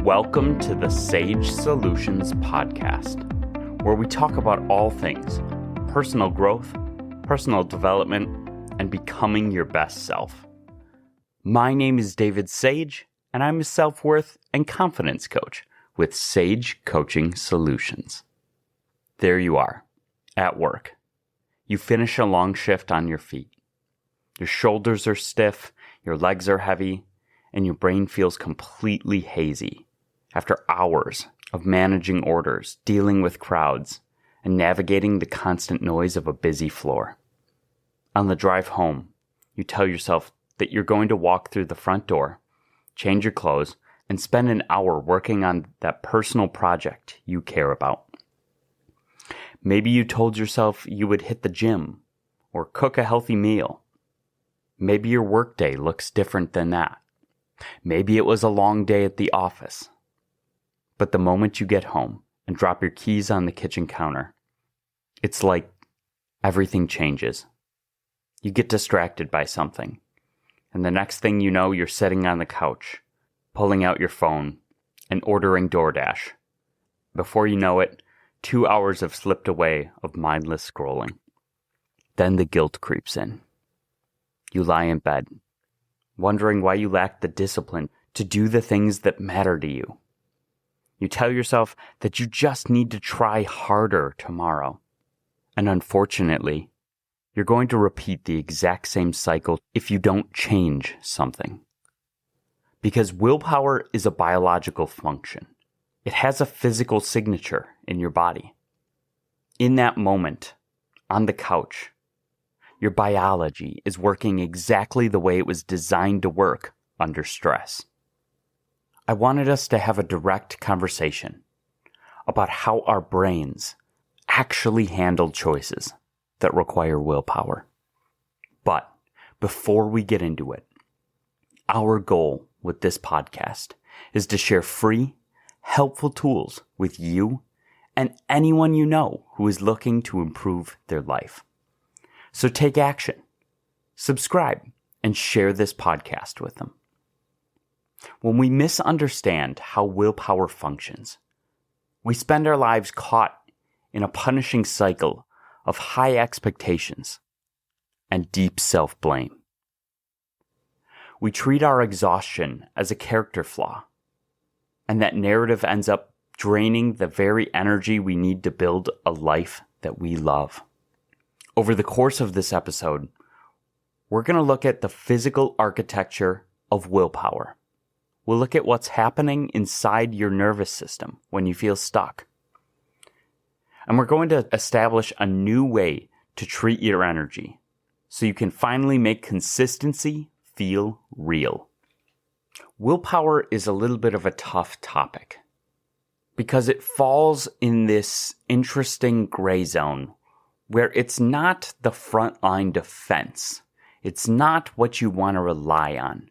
Welcome to the Sage Solutions Podcast, where we talk about all things personal growth, personal development, and becoming your best self. My name is David Sage, and I'm a self-worth and confidence coach with Sage Coaching Solutions. There you are, at work. You finish a long shift on your feet. Your shoulders are stiff, your legs are heavy, and your brain feels completely hazy after hours of managing orders, dealing with crowds, and navigating the constant noise of a busy floor. On the drive home, you tell yourself that you're going to walk through the front door, change your clothes, and spend an hour working on that personal project you care about. Maybe you told yourself you would hit the gym or cook a healthy meal. Maybe your workday looks different than that. Maybe it was a long day at the office. But the moment you get home and drop your keys on the kitchen counter, it's like everything changes. You get distracted by something, and the next thing you know, you're sitting on the couch, pulling out your phone and ordering DoorDash. Before you know it, 2 hours have slipped away of mindless scrolling. Then the guilt creeps in. You lie in bed, wondering why you lack the discipline to do the things that matter to you. You tell yourself that you just need to try harder tomorrow. And unfortunately, you're going to repeat the exact same cycle if you don't change something. Because willpower is a biological function. It has a physical signature in your body. In that moment, on the couch, your biology is working exactly the way it was designed to work under stress. I wanted us to have a direct conversation about how our brains actually handle choices that require willpower. But before we get into it, our goal with this podcast is to share free, helpful tools with you and anyone you know who is looking to improve their life. So take action, subscribe, and share this podcast with them. When we misunderstand how willpower functions, we spend our lives caught in a punishing cycle of high expectations and deep self-blame. We treat our exhaustion as a character flaw, and that narrative ends up draining the very energy we need to build a life that we love. Over the course of this episode, we're going to look at the physical architecture of willpower. We'll look at what's happening inside your nervous system when you feel stuck. And we're going to establish a new way to treat your energy so you can finally make consistency feel real. Willpower is a little bit of a tough topic because it falls in this interesting gray zone where it's not the frontline defense. It's not what you want to rely on.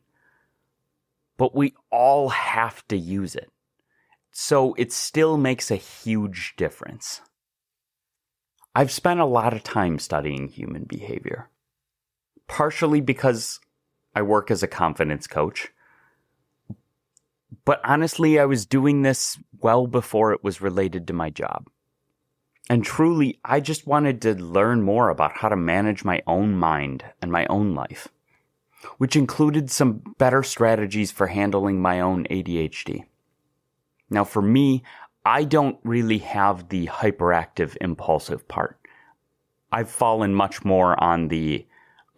But we all have to use it. So it still makes a huge difference. I've spent a lot of time studying human behavior, partially because I work as a confidence coach. But honestly, I was doing this well before it was related to my job. And truly, I just wanted to learn more about how to manage my own mind and my own life, which included some better strategies for handling my own ADHD. Now, for me, I don't really have the hyperactive impulsive part. I've fallen much more on the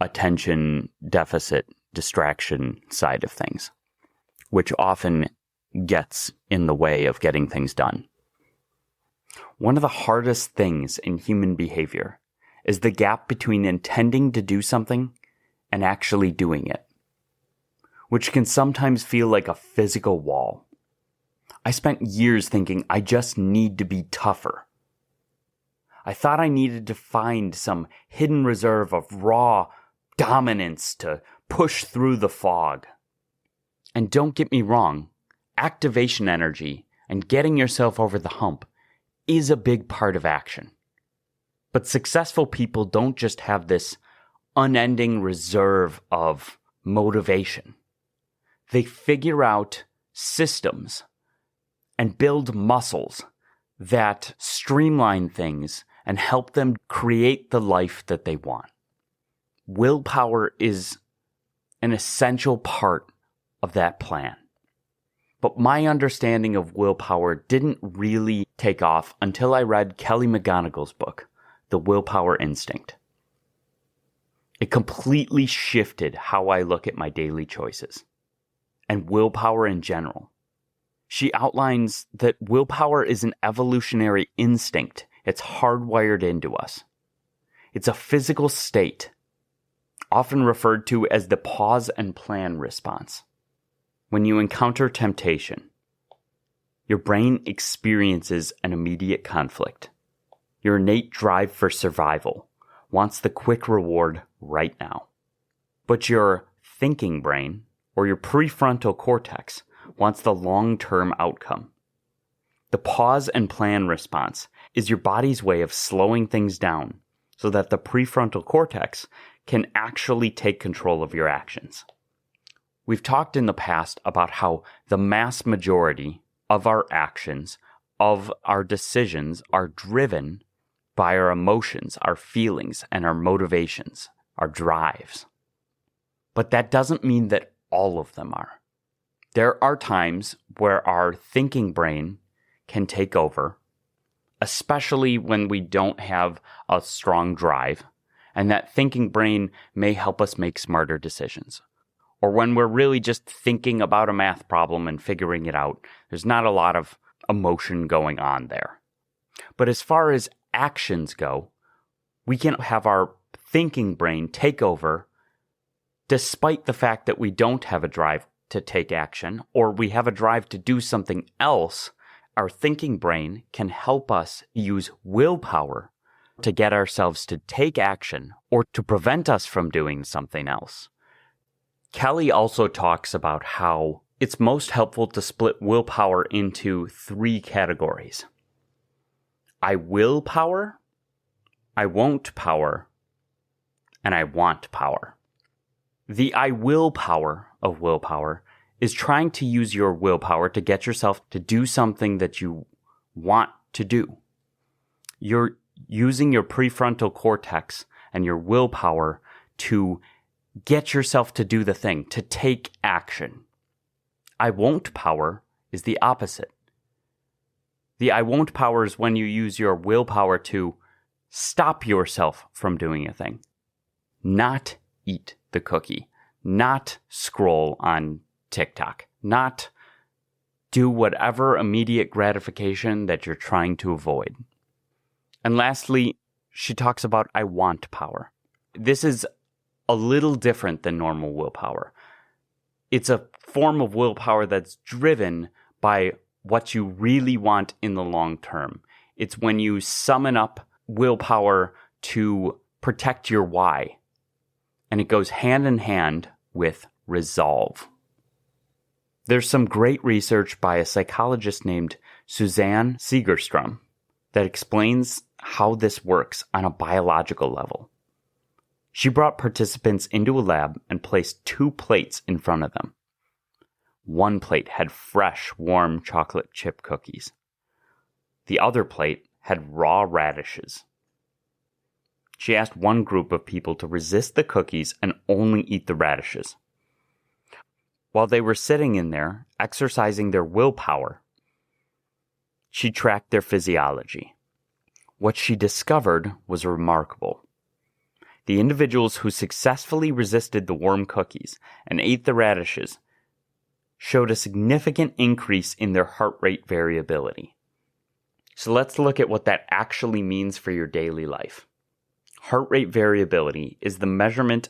attention deficit distraction side of things, which often gets in the way of getting things done. One of the hardest things in human behavior is the gap between intending to do something and actually doing it, which can sometimes feel like a physical wall. I spent years thinking I just need to be tougher. I thought I needed to find some hidden reserve of raw dominance to push through the fog. And don't get me wrong, activation energy and getting yourself over the hump is a big part of action. But successful people don't just have this unending reserve of motivation. They figure out systems and build muscles that streamline things and help them create the life that they want. Willpower is an essential part of that plan. But my understanding of willpower didn't really take off until I read Kelly McGonigal's book, The Willpower Instinct. It completely shifted how I look at my daily choices and willpower in general. She outlines that willpower is an evolutionary instinct. It's hardwired into us. It's a physical state, often referred to as the pause and plan response. When you encounter temptation, your brain experiences an immediate conflict. Your innate drive for survival wants the quick reward right now. But your thinking brain, or your prefrontal cortex, wants the long-term outcome. The pause and plan response is your body's way of slowing things down so that the prefrontal cortex can actually take control of your actions. We've talked in the past about how the mass majority of our actions, of our decisions, are driven by our emotions, our feelings, and our motivations, our drives. But that doesn't mean that all of them are. There are times where our thinking brain can take over, especially when we don't have a strong drive, and that thinking brain may help us make smarter decisions. Or when we're really just thinking about a math problem and figuring it out, there's not a lot of emotion going on there. But as far as actions go, we can have our thinking brain take over despite the fact that we don't have a drive to take action, or we have a drive to do something else. Our thinking brain can help us use willpower to get ourselves to take action or to prevent us from doing something else. Kelly also talks about how it's most helpful to split willpower into 3 categories. I will power, I won't power, and I want power. The I will power of willpower is trying to use your willpower to get yourself to do something that you want to do. You're using your prefrontal cortex and your willpower to get yourself to do the thing, to take action. I won't power is the opposite. The I won't power is when you use your willpower to stop yourself from doing a thing. Not eat the cookie. Not scroll on TikTok. Not do whatever immediate gratification that you're trying to avoid. And lastly, she talks about I want power. This is a little different than normal willpower. It's a form of willpower that's driven by what you really want in the long term. It's when you summon up willpower to protect your why. And it goes hand in hand with resolve. There's some great research by a psychologist named Suzanne Segerstrom that explains how this works on a biological level. She brought participants into a lab and placed 2 plates in front of them. One plate had fresh, warm chocolate chip cookies. The other plate had raw radishes. She asked one group of people to resist the cookies and only eat the radishes. While they were sitting in there, exercising their willpower, she tracked their physiology. What she discovered was remarkable. The individuals who successfully resisted the warm cookies and ate the radishes showed a significant increase in their heart rate variability. So let's look at what that actually means for your daily life. Heart rate variability is the measurement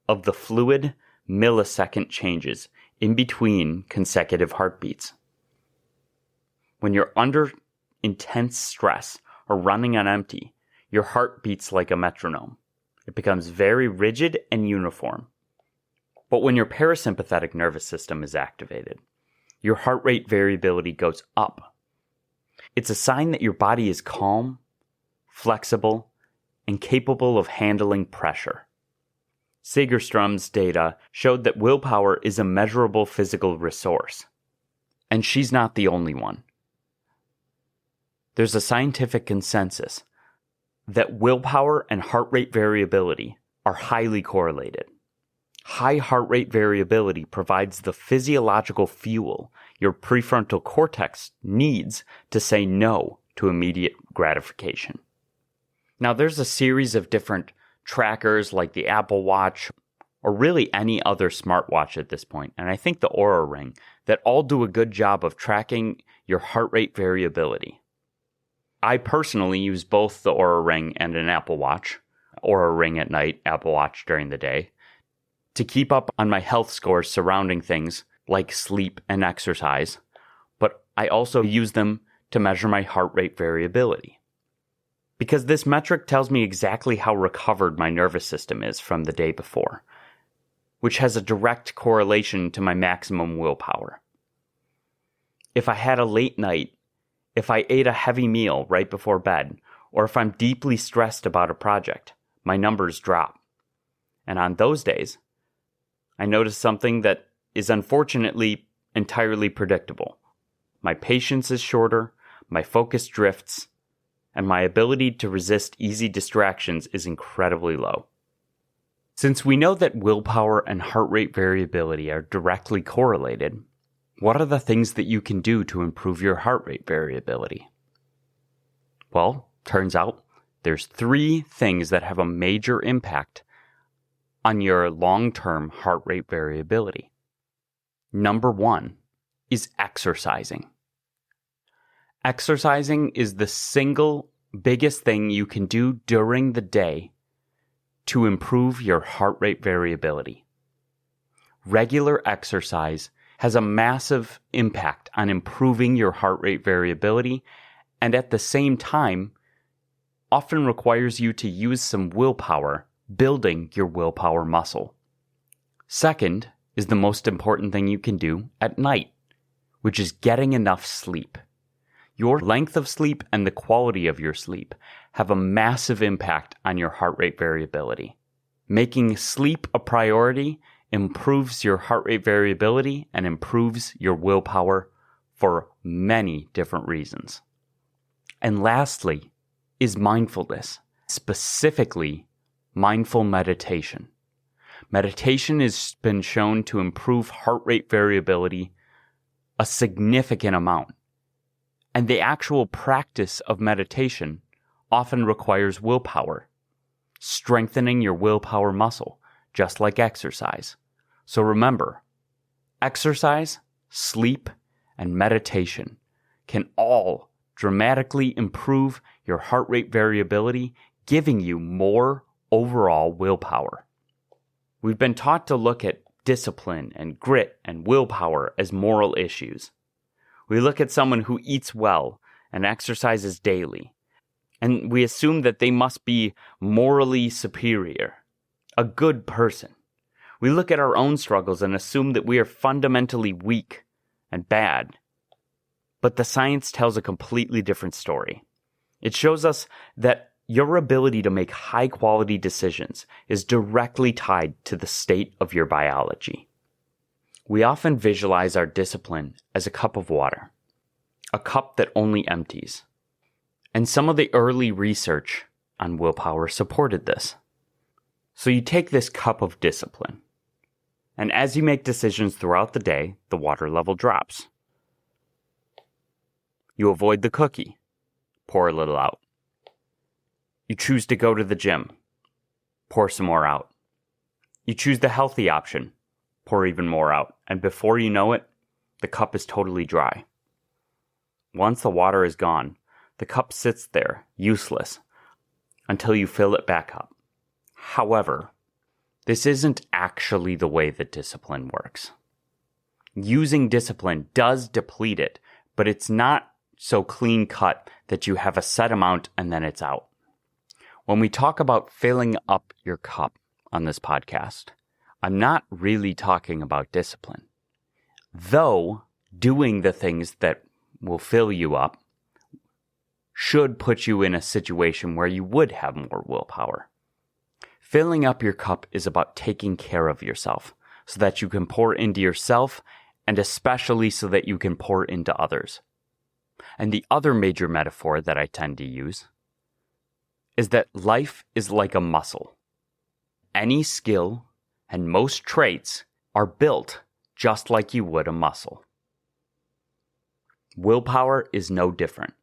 of the fluid millisecond changes in between consecutive heartbeats. When you're under intense stress or running on empty, your heart beats like a metronome. It becomes very rigid and uniform. But when your parasympathetic nervous system is activated, your heart rate variability goes up. It's a sign that your body is calm, flexible, and capable of handling pressure. Segerstrom's data showed that willpower is a measurable physical resource. And she's not the only one. there's a scientific consensus that willpower and heart rate variability are highly correlated. High heart rate variability provides the physiological fuel your prefrontal cortex needs to say no to immediate gratification. Now, there's a series of different trackers like the Apple Watch or really any other smartwatch at this point, and I think the Oura Ring, that all do a good job of tracking your heart rate variability. I personally use both the Oura Ring and an Apple Watch, Oura Ring at night, Apple Watch during the day, to keep up on my health scores surrounding things like sleep and exercise, but I also use them to measure my heart rate variability. Because this metric tells me exactly how recovered my nervous system is from the day before, which has a direct correlation to my maximum willpower. If I had a late night, if I ate a heavy meal right before bed, or if I'm deeply stressed about a project, my numbers drop. And on those days, I notice something that is unfortunately entirely predictable. My patience is shorter, my focus drifts, and my ability to resist easy distractions is incredibly low. Since we know that willpower and heart rate variability are directly correlated, what are the things that you can do to improve your heart rate variability? Well, turns out there's 3 things that have a major impact on your long-term heart rate variability. Number 1 is exercising. Exercising is the single biggest thing you can do during the day to improve your heart rate variability. Regular exercise has a massive impact on improving your heart rate variability, and at the same time, often requires you to use some willpower building your willpower muscle. Second is the most important thing you can do at night, which is getting enough sleep. Your length of sleep and the quality of your sleep have a massive impact on your heart rate variability. Making sleep a priority improves your heart rate variability and improves your willpower for many different reasons. And lastly is mindfulness, specifically mindful meditation. Meditation has been shown to improve heart rate variability a significant amount. And the actual practice of meditation often requires willpower, strengthening your willpower muscle, just like exercise. So remember, exercise, sleep, and meditation can all dramatically improve your heart rate variability, giving you more overall willpower. We've been taught to look at discipline and grit and willpower as moral issues. We look at someone who eats well and exercises daily, and we assume that they must be morally superior, a good person. We look at our own struggles and assume that we are fundamentally weak and bad. But the science tells a completely different story. It shows us that your ability to make high-quality decisions is directly tied to the state of your biology. We often visualize our discipline as a cup of water, a cup that only empties. And some of the early research on willpower supported this. So you take this cup of discipline, and as you make decisions throughout the day, the water level drops. You avoid the cookie, pour a little out. You choose to go to the gym, pour some more out. You choose the healthy option, pour even more out, and before you know it, the cup is totally dry. Once the water is gone, the cup sits there, useless, until you fill it back up. However, this isn't actually the way that discipline works. Using discipline does deplete it, but it's not so clean cut that you have a set amount and then it's out. When we talk about filling up your cup on this podcast, I'm not really talking about discipline. Though doing the things that will fill you up should put you in a situation where you would have more willpower. Filling up your cup is about taking care of yourself so that you can pour into yourself and especially so that you can pour into others. And the other major metaphor that I tend to use is that life is like a muscle. Any skill and most traits are built just like you would a muscle. Willpower is no different.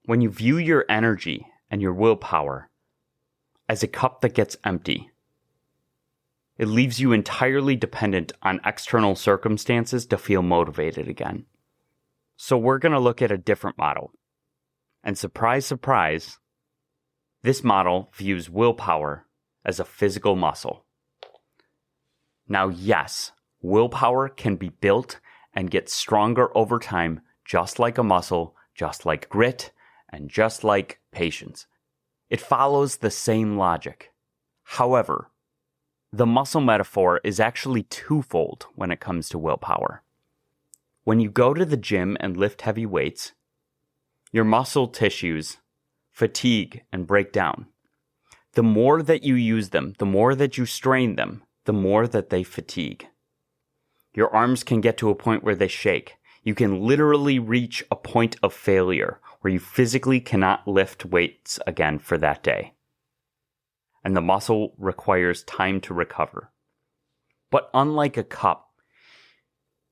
When you view your energy and your willpower as a cup that gets empty, it leaves you entirely dependent on external circumstances to feel motivated again. So we're going to look at a different model. And surprise, surprise, this model views willpower as a physical muscle. Now, yes, willpower can be built and get stronger over time, just like a muscle, just like grit, and just like patience. It follows the same logic. However, the muscle metaphor is actually twofold when it comes to willpower. When you go to the gym and lift heavy weights, your muscle tissues fatigue and break down. The more that you use them, the more that you strain them, the more that they fatigue. Your arms can get to a point where they shake. You can literally reach a point of failure where you physically cannot lift weights again for that day. And the muscle requires time to recover. But unlike a cup,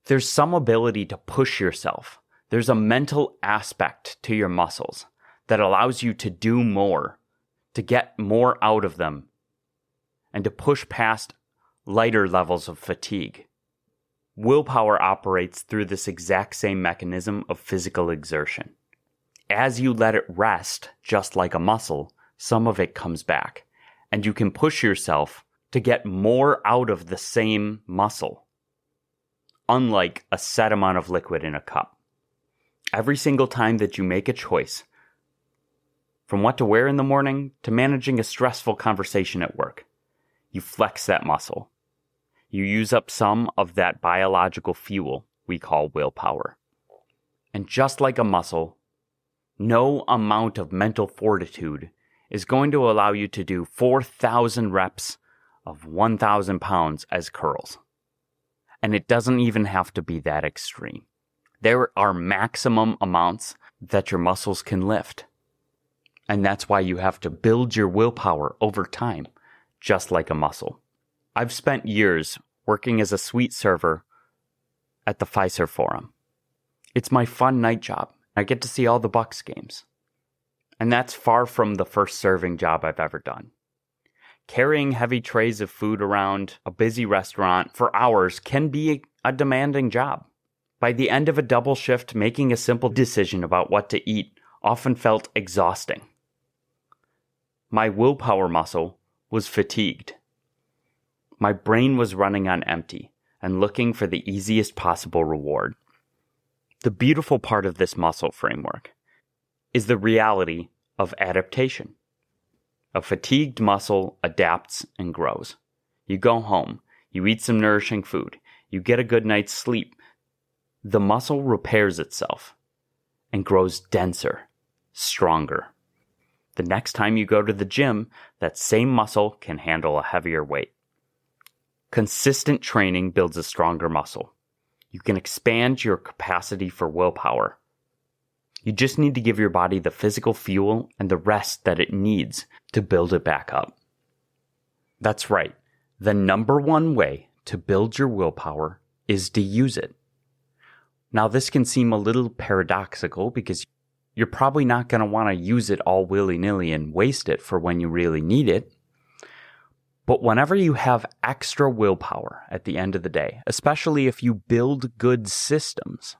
there's some ability to push yourself. There's a mental aspect to your muscles that allows you to do more, to get more out of them, and to push past lighter levels of fatigue. Willpower operates through this exact same mechanism of physical exertion. As you let it rest, just like a muscle, some of it comes back, and you can push yourself to get more out of the same muscle, unlike a set amount of liquid in a cup. Every single time that you make a choice, from what to wear in the morning to managing a stressful conversation at work, you flex that muscle. You use up some of that biological fuel we call willpower. And just like a muscle, no amount of mental fortitude is going to allow you to do 4,000 reps of 1,000 pounds as curls. And it doesn't even have to be that extreme. There are maximum amounts that your muscles can lift. And that's why you have to build your willpower over time, just like a muscle. I've spent years working as a suite server at the Fiserv Forum. It's my fun night job. I get to see all the Bucks games. And that's far from the first serving job I've ever done. Carrying heavy trays of food around a busy restaurant for hours can be a demanding job. By the end of a double shift, making a simple decision about what to eat often felt exhausting. My willpower muscle was fatigued. My brain was running on empty and looking for the easiest possible reward. The beautiful part of this muscle framework is the reality of adaptation. A fatigued muscle adapts and grows. You go home, you eat some nourishing food, you get a good night's sleep. The muscle repairs itself and grows denser, stronger. The next time you go to the gym, that same muscle can handle a heavier weight. Consistent training builds a stronger muscle. You can expand your capacity for willpower. You just need to give your body the physical fuel and the rest that it needs to build it back up. That's right. The number one way to build your willpower is to use it. Now, this can seem a little paradoxical because you're probably not going to want to use it all willy-nilly and waste it for when you really need it. But whenever you have extra willpower at the end of the day, especially if you build good systems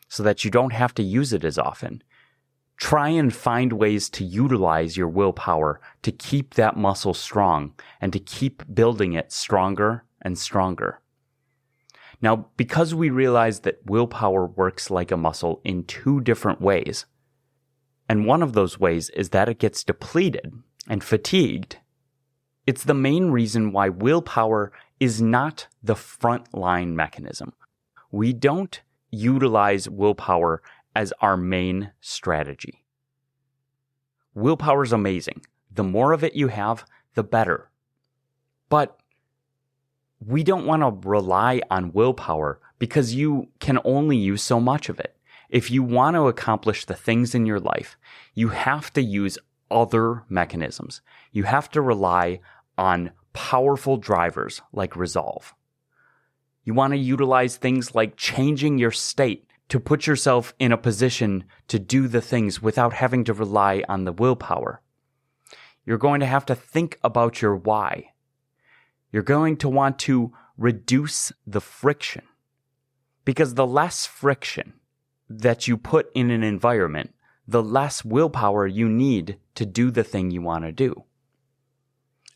so that you don't have to use it as often, try and find ways to utilize your willpower to keep that muscle strong and to keep building it stronger and stronger. Now, because we realize that willpower works like a muscle in two different ways, and one of those ways is that it gets depleted and fatigued, it's the main reason why willpower is not the frontline mechanism. We don't utilize willpower as our main strategy. Willpower is amazing. The more of it you have, the better. But we don't want to rely on willpower because you can only use so much of it. If you want to accomplish the things in your life, you have to use other mechanisms. You have to rely on powerful drivers like resolve. You want to utilize things like changing your state to put yourself in a position to do the things without having to rely on the willpower. You're going to have to think about your why. You're going to want to reduce the friction, because the less friction that you put in an environment, the less willpower you need to do the thing you want to do.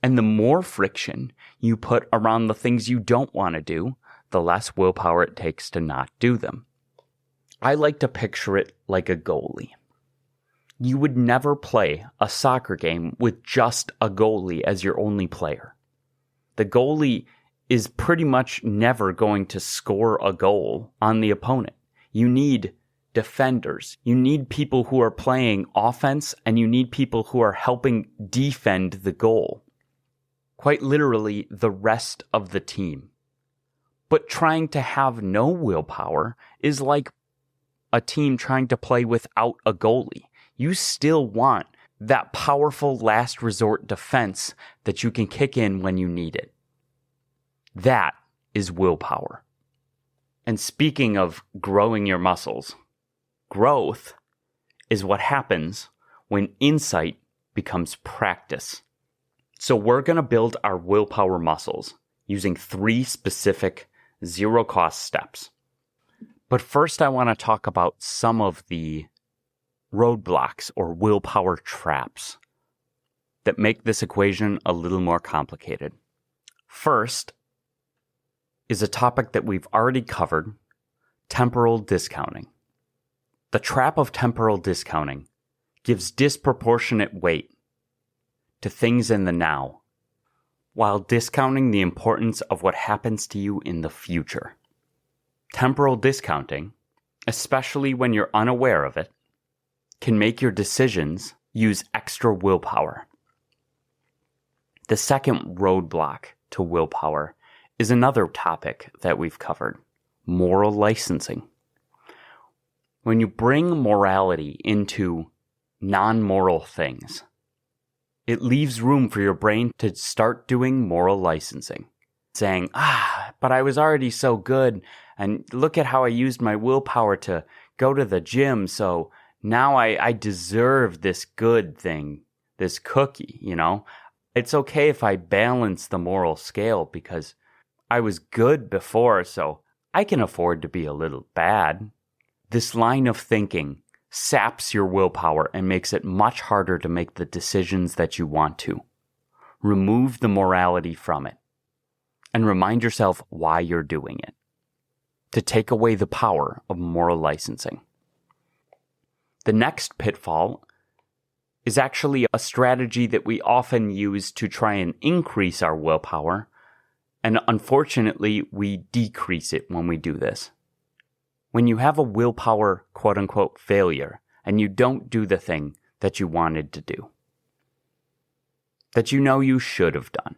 And the more friction you put around the things you don't want to do, the less willpower it takes to not do them. I like to picture it like a goalie. You would never play a soccer game with just a goalie as your only player. The goalie is pretty much never going to score a goal on the opponent. You need defenders. You need people who are playing offense, and you need people who are helping defend the goal. Quite literally, the rest of the team. But trying to have no willpower is like a team trying to play without a goalie. You still want that powerful last resort defense that you can kick in when you need it. That is willpower. And speaking of growing your muscles, growth is what happens when insight becomes practice. So we're going to build our willpower muscles using 3 specific zero-cost steps. But first I want to talk about some of the roadblocks or willpower traps that make this equation a little more complicated. First is a topic that we've already covered, temporal discounting. The trap of temporal discounting gives disproportionate weight to things in the now, while discounting the importance of what happens to you in the future. Temporal discounting, especially when you're unaware of it, can make your decisions use extra willpower. The second roadblock to willpower is another topic that we've covered, moral licensing. When you bring morality into non-moral things, it leaves room for your brain to start doing moral licensing, saying, but I was already so good, and look at how I used my willpower to go to the gym, so now I deserve this good thing, this cookie, It's okay if I balance the moral scale because I was good before, so I can afford to be a little bad. This line of thinking saps your willpower and makes it much harder to make the decisions that you want to. Remove the morality from it and remind yourself why you're doing it, to take away the power of moral licensing. The next pitfall is actually a strategy that we often use to try and increase our willpower, and unfortunately, we decrease it when we do this. When you have a willpower quote-unquote failure, and you don't do the thing that you wanted to do, that you know you should have done,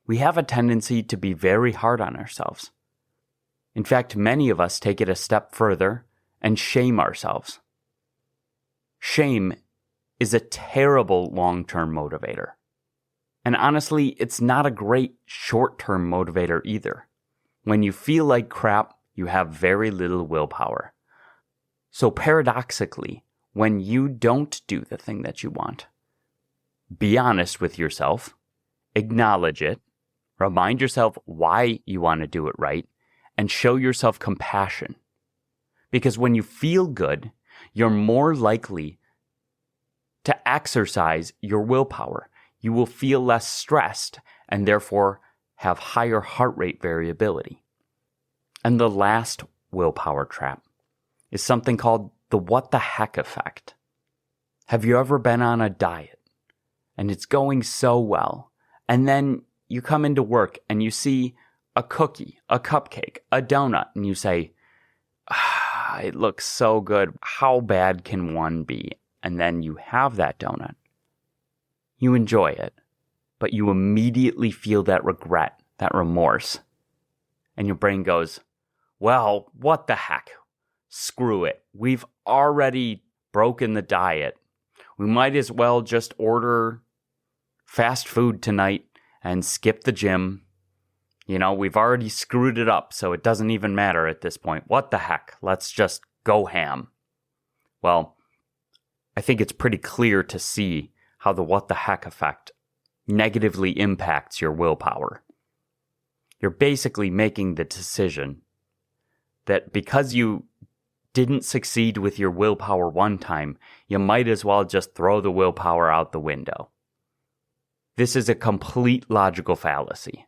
we have a tendency to be very hard on ourselves. In fact, many of us take it a step further and shame ourselves. Shame is a terrible long-term motivator. And honestly, it's not a great short-term motivator either. When you feel like crap, you have very little willpower. So paradoxically, when you don't do the thing that you want, be honest with yourself, acknowledge it, remind yourself why you want to do it right, and show yourself compassion. Because when you feel good, you're more likely to exercise your willpower. You will feel less stressed and therefore have higher heart rate variability. And the last willpower trap is something called the what the heck effect. Have you ever been on a diet and it's going so well, and then you come into work and you see a cookie, a cupcake, a donut, and you say, it looks so good. How bad can one be? And then you have that donut. You enjoy it, but you immediately feel that regret, that remorse. And your brain goes, well, what the heck? screw it. We've already broken the diet. We might as well just order fast food tonight and skip the gym. We've already screwed it up, so it doesn't even matter at this point. What the heck? Let's just go ham. Well, I think it's pretty clear to see how the what the heck effect negatively impacts your willpower. You're basically making the decision that because you didn't succeed with your willpower one time, you might as well just throw the willpower out the window. This is a complete logical fallacy.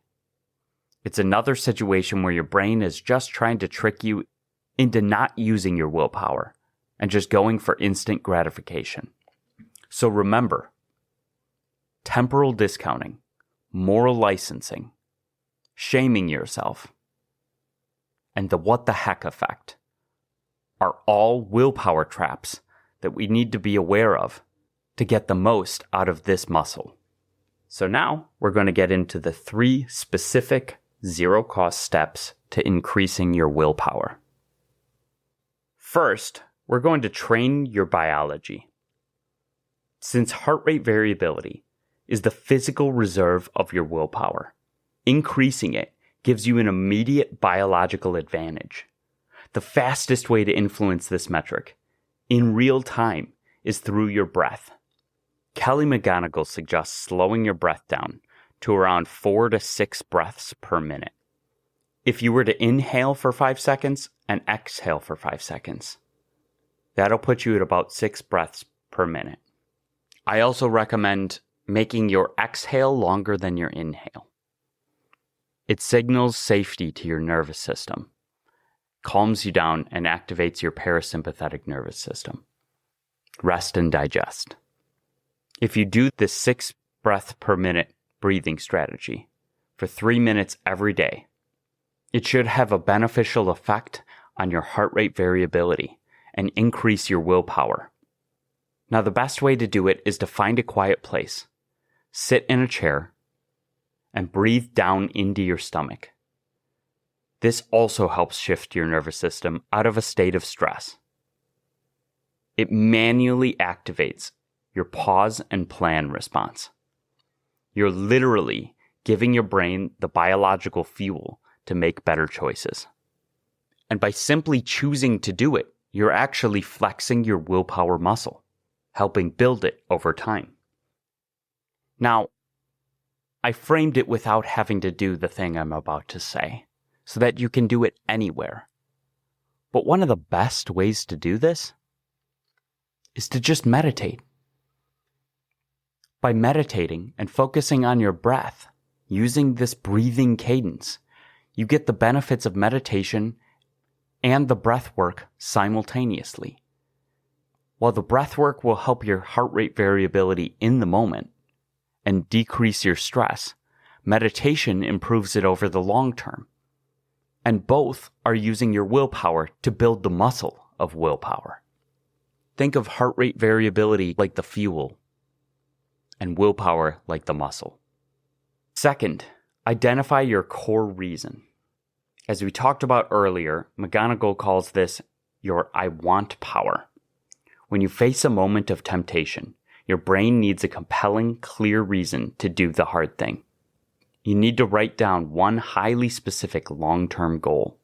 It's another situation where your brain is just trying to trick you into not using your willpower and just going for instant gratification. So remember, temporal discounting, moral licensing, shaming yourself, and the what the heck effect are all willpower traps that we need to be aware of to get the most out of this muscle. So now we're going to get into the 3 specific zero-cost steps to increasing your willpower. First, we're going to train your biology. Since heart rate variability is the physical reserve of your willpower, increasing it gives you an immediate biological advantage. The fastest way to influence this metric in real time is through your breath. Kelly McGonigal suggests slowing your breath down to around 4 to 6 breaths per minute. If you were to inhale for 5 seconds and exhale for 5 seconds, that'll put you at about 6 breaths per minute. I also recommend making your exhale longer than your inhale. It signals safety to your nervous system, calms you down, and activates your parasympathetic nervous system. Rest and digest. If you do this 6 breath per minute breathing strategy for 3 minutes every day, it should have a beneficial effect on your heart rate variability and increase your willpower. Now, the best way to do it is to find a quiet place, sit in a chair, and breathe down into your stomach. This also helps shift your nervous system out of a state of stress. It manually activates your pause and plan response. You're literally giving your brain the biological fuel to make better choices. And by simply choosing to do it, you're actually flexing your willpower muscle, helping build it over time. Now, I framed it without having to do the thing I'm about to say, so that you can do it anywhere. But one of the best ways to do this is to just meditate. By meditating and focusing on your breath, using this breathing cadence, you get the benefits of meditation and the breath work simultaneously. While the breath work will help your heart rate variability in the moment and decrease your stress, meditation improves it over the long term. And both are using your willpower to build the muscle of willpower. Think of heart rate variability like the fuel and willpower like the muscle. Second, identify your core reason. As we talked about earlier, McGonigal calls this your I want power. When you face a moment of temptation, your brain needs a compelling, clear reason to do the hard thing. You need to write down one highly specific long-term goal.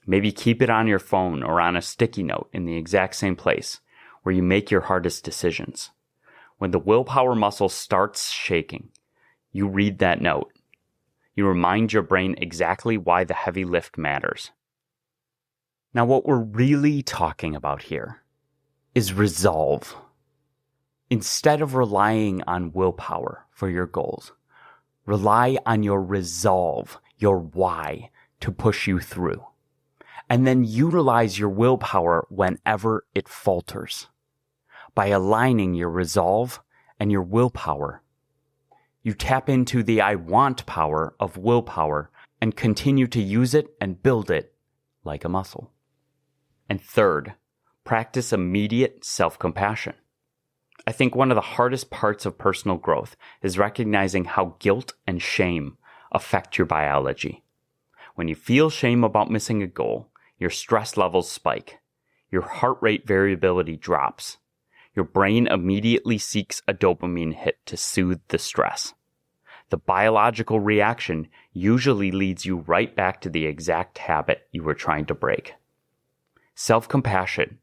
Maybe keep it on your phone or on a sticky note in the exact same place where you make your hardest decisions. When the willpower muscle starts shaking, you read that note. You remind your brain exactly why the heavy lift matters. Now, what we're really talking about here is resolve. Instead of relying on willpower for your goals, rely on your resolve, your why, to push you through. And then utilize your willpower whenever it falters. By aligning your resolve and your willpower, you tap into the I want power of willpower and continue to use it and build it like a muscle. And third, practice immediate self-compassion. I think one of the hardest parts of personal growth is recognizing how guilt and shame affect your biology. When you feel shame about missing a goal, your stress levels spike, your heart rate variability drops. Your brain immediately seeks a dopamine hit to soothe the stress. The biological reaction usually leads you right back to the exact habit you were trying to break. Self-compassion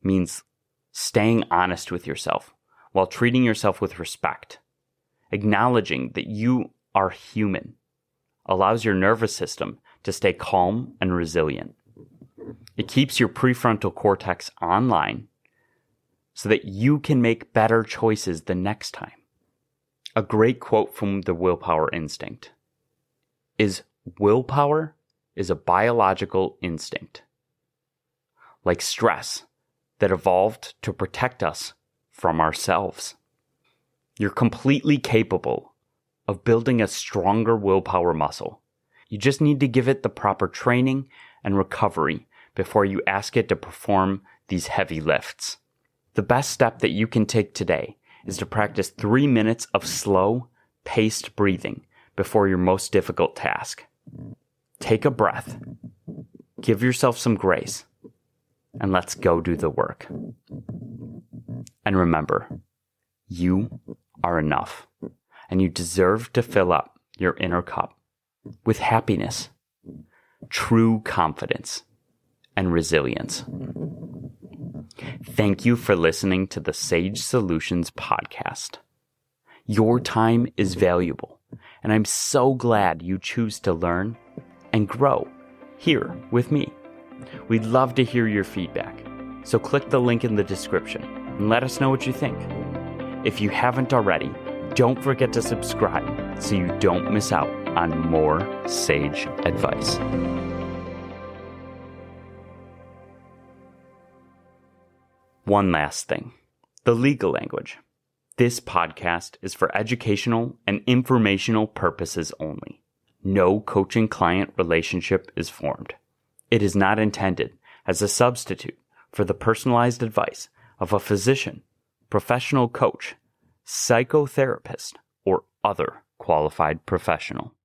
means staying honest with yourself while treating yourself with respect. Acknowledging that you are human allows your nervous system to stay calm and resilient. It keeps your prefrontal cortex online so that you can make better choices the next time. A great quote from the Willpower Instinct is, "Willpower is a biological instinct, like stress, that evolved to protect us from ourselves." You're completely capable of building a stronger willpower muscle. You just need to give it the proper training and recovery before you ask it to perform these heavy lifts. The best step that you can take today is to practice 3 minutes of slow, paced breathing before your most difficult task. Take a breath, give yourself some grace, and let's go do the work. And remember, you are enough, and you deserve to fill up your inner cup with happiness, true confidence, and resilience. Thank you for listening to the Sage Solutions podcast. Your time is valuable, and I'm so glad you choose to learn and grow here with me. We'd love to hear your feedback, so click the link in the description and let us know what you think. If you haven't already, don't forget to subscribe so you don't miss out on more Sage advice. One last thing, the legal language. This podcast is for educational and informational purposes only. No coaching-client relationship is formed. It is not intended as a substitute for the personalized advice of a physician, professional coach, psychotherapist, or other qualified professional.